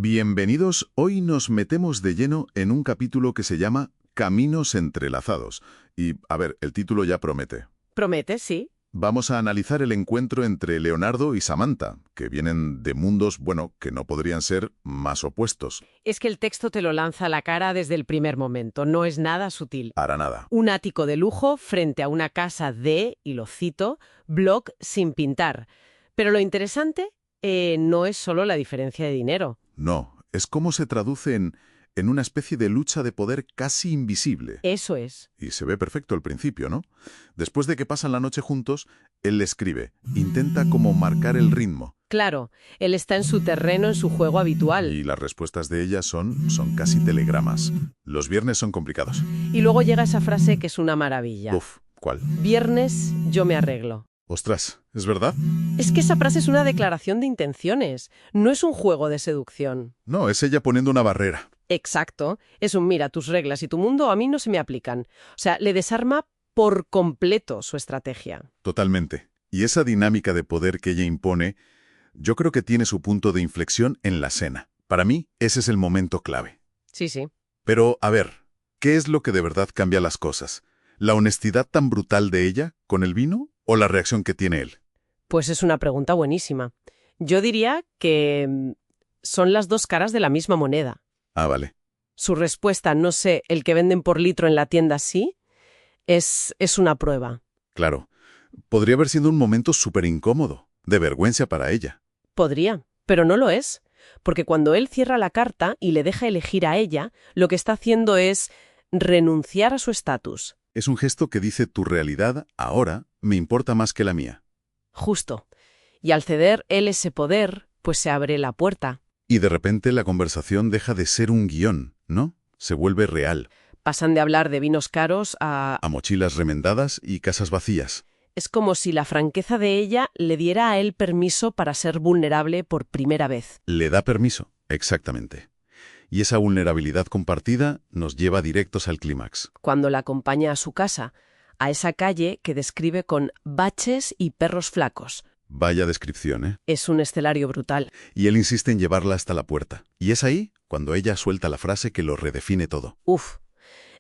Bienvenidos, hoy nos metemos de lleno en un capítulo que se llama Caminos entrelazados. Y, a ver, el título ya promete. Promete, sí. Vamos a analizar el encuentro entre Leonardo y Samantha, que vienen de mundos, bueno, que no podrían ser más opuestos. Es que el texto te lo lanza a la cara desde el primer momento, no es nada sutil. Para nada. Un ático de lujo frente a una casa de, y lo cito, bloc sin pintar. Pero lo interesante no es solo la diferencia de dinero. No, es cómo se traduce en una especie de lucha de poder casi invisible. Eso es. Y se ve perfecto al principio, ¿no? Después de que pasan la noche juntos, él le escribe, intenta como marcar el ritmo. Claro, él está en su terreno, en su juego habitual. Y las respuestas de ella son casi telegramas. Los viernes son complicados. Y luego llega esa frase que es una maravilla. Uf, ¿cuál? Viernes yo me arreglo. Ostras, ¿es verdad? Es que esa frase es una declaración de intenciones, no es un juego de seducción. No, es ella poniendo una barrera. Exacto, es un mira, tus reglas y tu mundo a mí no se me aplican. O sea, le desarma por completo su estrategia. Totalmente. Y esa dinámica de poder que ella impone, yo creo que tiene su punto de inflexión en la cena. Para mí, ese es el momento clave. Sí, sí. Pero, a ver, ¿qué es lo que de verdad cambia las cosas? ¿La honestidad tan brutal de ella con el vino o la reacción que tiene él? Pues es una pregunta buenísima. Yo diría que son las dos caras de la misma moneda. Ah, vale. Su respuesta, no sé, el que venden por litro en la tienda sí, es una prueba. Claro. Podría haber sido un momento súper incómodo, de vergüenza para ella. Podría, pero no lo es. Porque cuando él cierra la carta y le deja elegir a ella, lo que está haciendo es renunciar a su estatus. Es un gesto que dice tu realidad, ahora, me importa más que la mía. Justo. Y al ceder él ese poder, pues se abre la puerta. Y de repente la conversación deja de ser un guión, ¿no? Se vuelve real. Pasan de hablar de vinos caros A mochilas remendadas y casas vacías. Es como si la franqueza de ella le diera a él permiso para ser vulnerable por primera vez. Le da permiso, exactamente. Y esa vulnerabilidad compartida nos lleva directos al clímax. Cuando la acompaña a su casa, a esa calle que describe con baches y perros flacos. Vaya descripción, ¿eh? Es un escenario brutal. Y él insiste en llevarla hasta la puerta. Y es ahí cuando ella suelta la frase que lo redefine todo. Uf,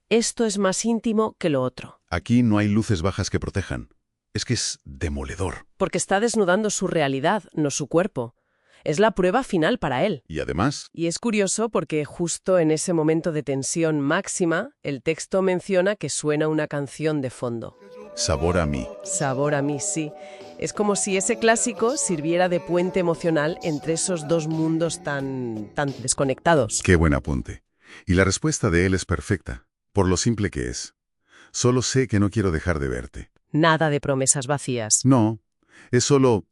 esto es más íntimo que lo otro. Aquí no hay luces bajas que protejan. Es que es demoledor. Porque está desnudando su realidad, no su cuerpo. Es la prueba final para él. Y además, Y es curioso porque justo en ese momento de tensión máxima, el texto menciona que suena una canción de fondo. sabor a mí. Sabor a mí, sí. Es como si ese clásico sirviera de puente emocional entre esos dos mundos tan desconectados. Qué buen apunte. Y la respuesta de él es perfecta, por lo simple que es. Solo sé que no quiero dejar de verte. Nada de promesas vacías. No, es solo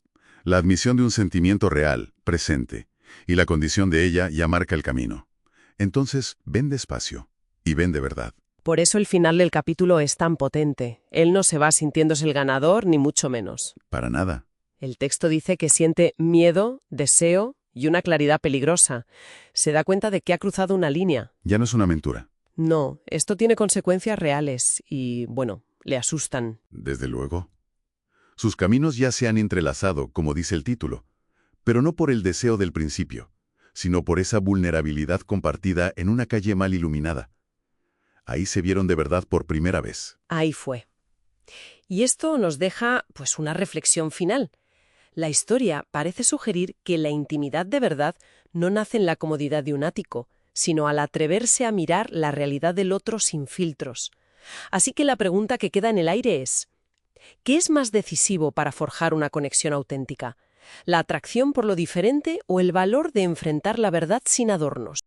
la admisión de un sentimiento real, presente, y la condición de ella ya marca el camino. Entonces, ven despacio, y ven de verdad. Por eso el final del capítulo es tan potente. Él no se va sintiéndose el ganador, ni mucho menos. Para nada. El texto dice que siente miedo, deseo y una claridad peligrosa. Se da cuenta de que ha cruzado una línea. Ya no es una aventura. No, esto tiene consecuencias reales y, bueno, le asustan. Desde luego. Sus caminos ya se han entrelazado, como dice el título, pero no por el deseo del principio, sino por esa vulnerabilidad compartida en una calle mal iluminada. Ahí se vieron de verdad por primera vez. Ahí fue. Y esto nos deja, pues, una reflexión final. La historia parece sugerir que la intimidad de verdad no nace en la comodidad de un ático, sino al atreverse a mirar la realidad del otro sin filtros. Así que la pregunta que queda en el aire es, ¿qué es más decisivo para forjar una conexión auténtica? ¿La atracción por lo diferente o el valor de enfrentar la verdad sin adornos?